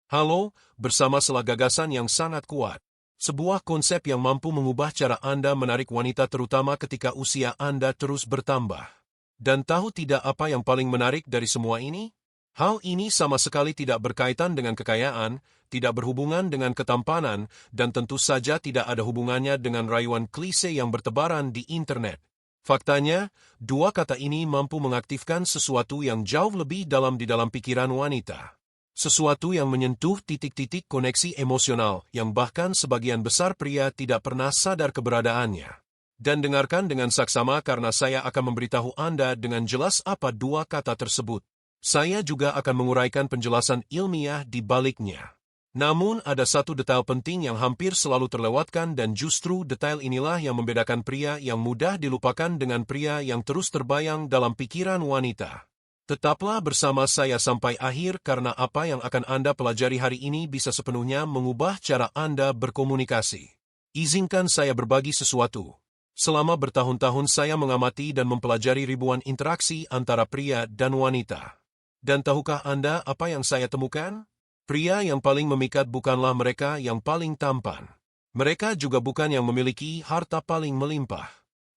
Halo, bersama selah gagasan yang sangat kuat. Sebuah konsep yang mampu mengubah cara Anda menarik wanita terutama ketika usia Anda terus bertambah. Dan tahu tidak apa yang paling menarik dari semua ini? Hal ini sama sekali tidak berkaitan dengan kekayaan, tidak berhubungan dengan ketampanan, dan tentu saja tidak ada hubungannya dengan rayuan klise yang bertebaran di internet. Faktanya, dua kata ini mampu mengaktifkan sesuatu yang jauh lebih dalam di dalam pikiran wanita. Sesuatu yang menyentuh titik-titik koneksi emosional yang bahkan sebagian besar pria tidak pernah sadar keberadaannya. Dan dengarkan dengan saksama karena saya akan memberitahu Anda dengan jelas apa dua kata tersebut. Saya juga akan menguraikan penjelasan ilmiah di baliknya. Namun ada satu detail penting yang hampir selalu terlewatkan dan justru detail inilah yang membedakan pria yang mudah dilupakan dengan pria yang terus terbayang dalam pikiran wanita. Tetaplah bersama saya sampai akhir karena apa yang akan Anda pelajari hari ini bisa sepenuhnya mengubah cara Anda berkomunikasi. Izinkan saya berbagi sesuatu. Selama bertahun-tahun saya mengamati dan mempelajari ribuan interaksi antara pria dan wanita. Dan tahukah Anda apa yang saya temukan? Pria yang paling memikat bukanlah mereka yang paling tampan. Mereka juga bukan yang memiliki harta paling melimpah.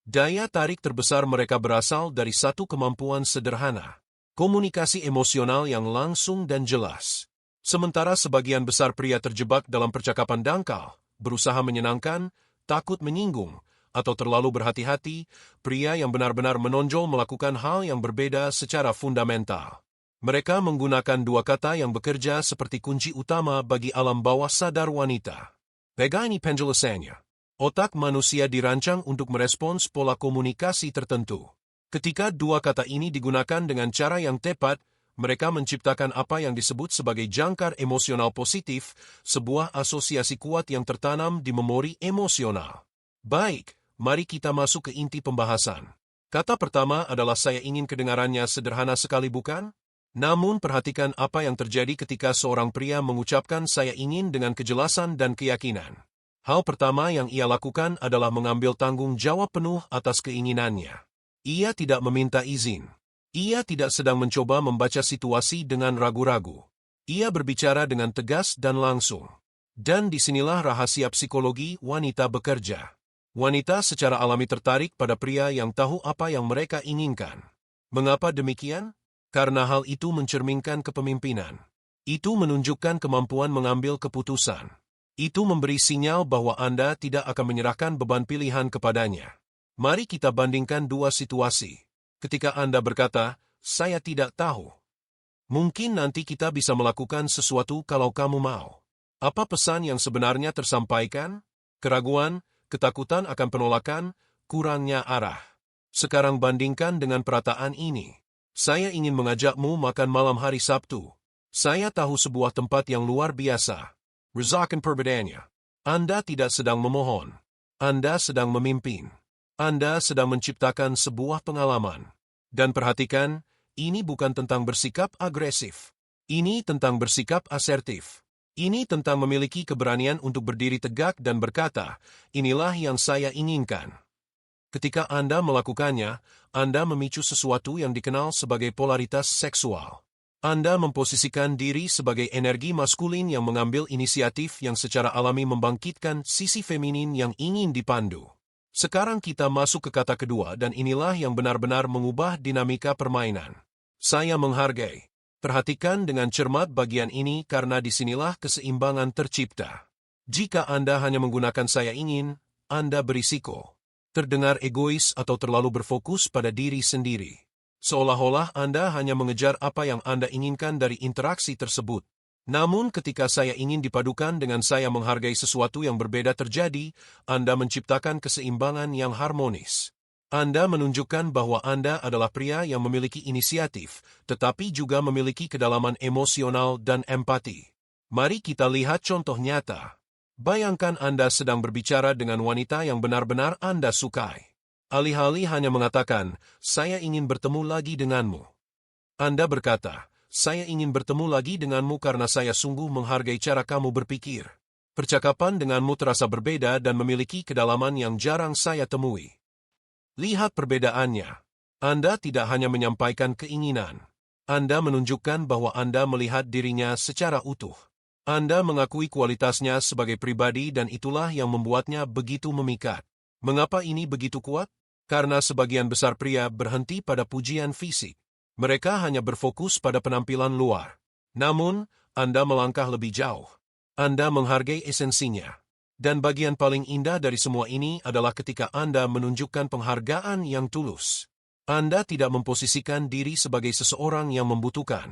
Daya tarik terbesar mereka berasal dari satu kemampuan sederhana. Komunikasi emosional yang langsung dan jelas. Sementara sebagian besar pria terjebak dalam percakapan dangkal, berusaha menyenangkan, takut menyinggung, atau terlalu berhati-hati, pria yang benar-benar menonjol melakukan hal yang berbeda secara fundamental. Mereka menggunakan dua kata yang bekerja seperti kunci utama bagi alam bawah sadar wanita. Begini penjelasannya. Otak manusia dirancang untuk merespons pola komunikasi tertentu. Ketika dua kata ini digunakan dengan cara yang tepat, mereka menciptakan apa yang disebut sebagai jangkar emosional positif, sebuah asosiasi kuat yang tertanam di memori emosional. Baik, mari kita masuk ke inti pembahasan. Kata pertama adalah saya ingin. Kedengarannya sederhana sekali bukan? Namun perhatikan apa yang terjadi ketika seorang pria mengucapkan saya ingin dengan kejelasan dan keyakinan. Hal pertama yang ia lakukan adalah mengambil tanggung jawab penuh atas keinginannya. Ia tidak meminta izin. Ia tidak sedang mencoba membaca situasi dengan ragu-ragu. Ia berbicara dengan tegas dan langsung. Dan disinilah rahasia psikologi wanita bekerja. Wanita secara alami tertarik pada pria yang tahu apa yang mereka inginkan. Mengapa demikian? Karena hal itu mencerminkan kepemimpinan. Itu menunjukkan kemampuan mengambil keputusan. Itu memberi sinyal bahwa Anda tidak akan menyerahkan beban pilihan kepadanya. Mari kita bandingkan dua situasi. Ketika Anda berkata, saya tidak tahu. Mungkin nanti kita bisa melakukan sesuatu kalau kamu mau. Apa pesan yang sebenarnya tersampaikan? Keraguan, ketakutan akan penolakan, kurangnya arah. Sekarang bandingkan dengan perataan ini. Saya ingin mengajakmu makan malam hari Sabtu. Saya tahu sebuah tempat yang luar biasa. Rasakan perbedaannya. Anda tidak sedang memohon. Anda sedang memimpin. Anda sedang menciptakan sebuah pengalaman. Dan perhatikan, ini bukan tentang bersikap agresif. Ini tentang bersikap asertif. Ini tentang memiliki keberanian untuk berdiri tegak dan berkata, inilah yang saya inginkan. Ketika Anda melakukannya, Anda memicu sesuatu yang dikenal sebagai polaritas seksual. Anda memposisikan diri sebagai energi maskulin yang mengambil inisiatif yang secara alami membangkitkan sisi feminin yang ingin dipandu. Sekarang kita masuk ke kata kedua dan inilah yang benar-benar mengubah dinamika permainan. Saya menghargai. Perhatikan dengan cermat bagian ini karena disinilah keseimbangan tercipta. Jika Anda hanya menggunakan saya ingin, Anda berisiko terdengar egois atau terlalu berfokus pada diri sendiri. Seolah-olah Anda hanya mengejar apa yang Anda inginkan dari interaksi tersebut. Namun ketika saya ingin dipadukan dengan saya menghargai sesuatu yang berbeda terjadi, Anda menciptakan keseimbangan yang harmonis. Anda menunjukkan bahwa Anda adalah pria yang memiliki inisiatif, tetapi juga memiliki kedalaman emosional dan empati. Mari kita lihat contoh nyata. Bayangkan Anda sedang berbicara dengan wanita yang benar-benar Anda sukai. Alih-alih hanya mengatakan, saya ingin bertemu lagi denganmu. Anda berkata, saya ingin bertemu lagi denganmu karena saya sungguh menghargai cara kamu berpikir. Percakapan denganmu terasa berbeda dan memiliki kedalaman yang jarang saya temui. Lihat perbedaannya. Anda tidak hanya menyampaikan keinginan. Anda menunjukkan bahwa Anda melihat dirinya secara utuh. Anda mengakui kualitasnya sebagai pribadi dan itulah yang membuatnya begitu memikat. Mengapa ini begitu kuat? Karena sebagian besar pria berhenti pada pujian fisik. Mereka hanya berfokus pada penampilan luar. Namun, Anda melangkah lebih jauh. Anda menghargai esensinya. Dan bagian paling indah dari semua ini adalah ketika Anda menunjukkan penghargaan yang tulus. Anda tidak memposisikan diri sebagai seseorang yang membutuhkan.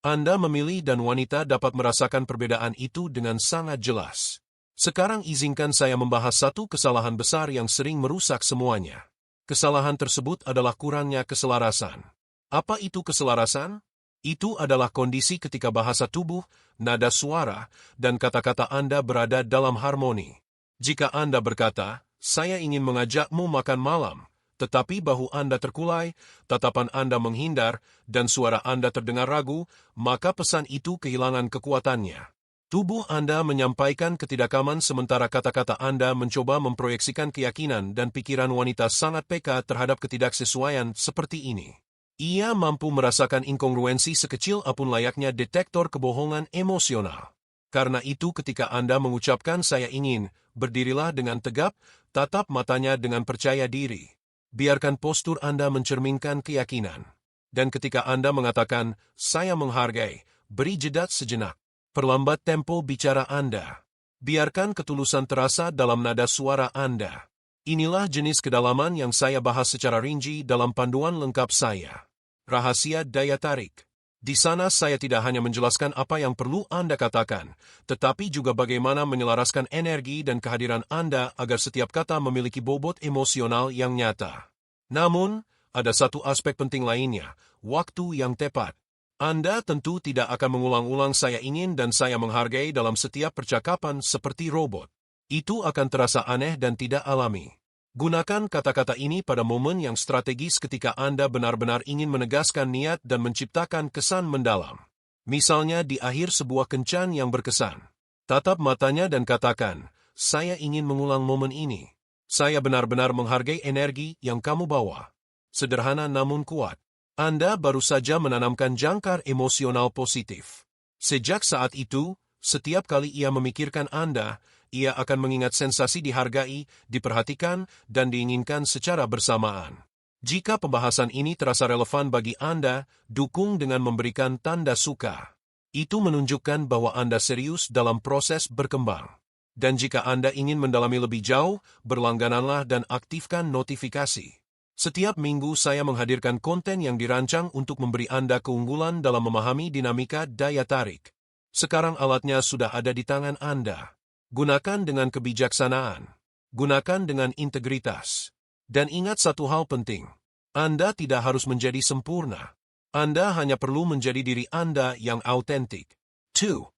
Anda memilih dan wanita dapat merasakan perbedaan itu dengan sangat jelas. Sekarang izinkan saya membahas satu kesalahan besar yang sering merusak semuanya. Kesalahan tersebut adalah kurangnya keselarasan. Apa itu keselarasan? Itu adalah kondisi ketika bahasa tubuh, nada suara, dan kata-kata Anda berada dalam harmoni. Jika Anda berkata, "Saya ingin mengajakmu makan malam," tetapi bahu Anda terkulai, tatapan Anda menghindar, dan suara Anda terdengar ragu, maka pesan itu kehilangan kekuatannya. Tubuh Anda menyampaikan ketidakaman sementara kata-kata Anda mencoba memproyeksikan keyakinan dan pikiran wanita sangat peka terhadap ketidaksesuaian seperti ini. Ia mampu merasakan inkongruensi sekecil apapun layaknya detektor kebohongan emosional. Karena itu ketika Anda mengucapkan "saya ingin," berdirilah dengan tegap, tatap matanya dengan percaya diri. Biarkan postur Anda mencerminkan keyakinan. Dan ketika Anda mengatakan, "Saya menghargai," beri jeda sejenak. Perlambat tempo bicara Anda. Biarkan ketulusan terasa dalam nada suara Anda. Inilah jenis kedalaman yang saya bahas secara rinci dalam panduan lengkap saya. Rahasia daya tarik. Di sana saya tidak hanya menjelaskan apa yang perlu Anda katakan, tetapi juga bagaimana menyelaraskan energi dan kehadiran Anda agar setiap kata memiliki bobot emosional yang nyata. Namun, ada satu aspek penting lainnya, waktu yang tepat. Anda tentu tidak akan mengulang-ulang "saya ingin" dan "saya menghargai" dalam setiap percakapan seperti robot. Itu akan terasa aneh dan tidak alami. Gunakan kata-kata ini pada momen yang strategis ketika Anda benar-benar ingin menegaskan niat dan menciptakan kesan mendalam. Misalnya di akhir sebuah kencan yang berkesan. Tatap matanya dan katakan, "Saya ingin mengulang momen ini. Saya benar-benar menghargai energi yang kamu bawa." Sederhana namun kuat. Anda baru saja menanamkan jangkar emosional positif. Sejak saat itu, setiap kali ia memikirkan Anda, ia akan mengingat sensasi dihargai, diperhatikan, dan diinginkan secara bersamaan. Jika pembahasan ini terasa relevan bagi Anda, dukung dengan memberikan tanda suka. Itu menunjukkan bahwa Anda serius dalam proses berkembang. Dan jika Anda ingin mendalami lebih jauh, berlanggananlah dan aktifkan notifikasi. Setiap minggu saya menghadirkan konten yang dirancang untuk memberi Anda keunggulan dalam memahami dinamika daya tarik. Sekarang alatnya sudah ada di tangan Anda. Gunakan dengan kebijaksanaan. Gunakan dengan integritas. Dan ingat satu hal penting. Anda tidak harus menjadi sempurna. Anda hanya perlu menjadi diri Anda yang autentik. 2.